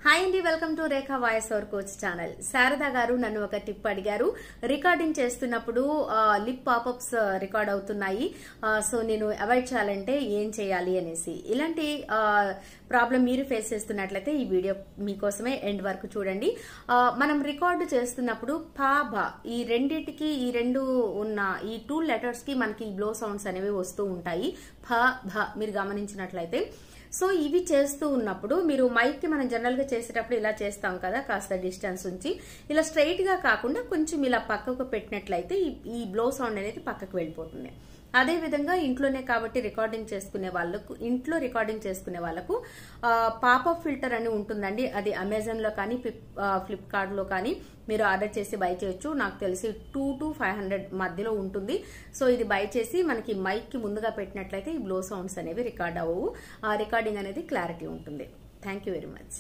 Hi అండి, welcome to Rekha voice over coach channel. Sharada గారు నన్ను ఒక టిప్ అడిగారు. రికార్డింగ్ చేస్తున్నప్పుడు లిప్ పాపప్స్ రికార్డ్ అవుతున్నాయి, సో నేను అవాయిడ్ చేయాలంటే ఏం చేయాలి అనేసి. ఇలాంటి ప్రాబ్లం మీరు ఫేస్ చేస్తున్నట్లయితే ఈ వీడియో మీకోసమే ఎండ్ వరకు చూడండి. మనం రికార్డు చేస్తున్నప్పుడు పా భా ఈ రెండిటికి, ఈ రెండు ఉన్న ఈ 2 లెటర్స్ కి మనకి బ్లో సౌండ్స్ అనేవి వస్తూ ఉంటాయి. ఫ భ మీరు గమనించినట్లయితే. సో ఇవి చేస్తూ ఉన్నప్పుడు మీరు మైక్ కి మనం జనరల్ గా చేసేటప్పుడు ఇలా చేస్తాం కదా, కాస్త డిస్టెన్స్ ఉంచి ఇలా స్ట్రైట్ గా కాకుండా కొంచెం ఇలా పక్కకు పెట్టినట్లయితే ఈ బ్లో సౌండ్ అనేది పక్కకు వెళ్ళిపోతుంది. అదే విధంగా ఇంట్లోనే కాబట్టి రికార్డింగ్ చేసుకునే వాళ్ళకు, ఇంట్లో రికార్డింగ్ చేసుకునే వాళ్ళకు పాపప్ ఫిల్టర్ అని ఉంటుందండి. అది అమెజాన్ లో కానీ ఫ్లిప్కార్ట్ లో కానీ మీరు ఆర్డర్ చేసి బై చేయొచ్చు. నాకు తెలిసి 2 to 500 మధ్యలో ఉంటుంది. సో ఇది బై చేసి మనకి మైక్ కి ముందుగా పెట్టినట్లయితే ఈ బ్లో సౌండ్స్ అనేవి రికార్డ్ అవ్వవు. రికార్డింగ్ అనేది క్లారిటీ ఉంటుంది. Thank you very much.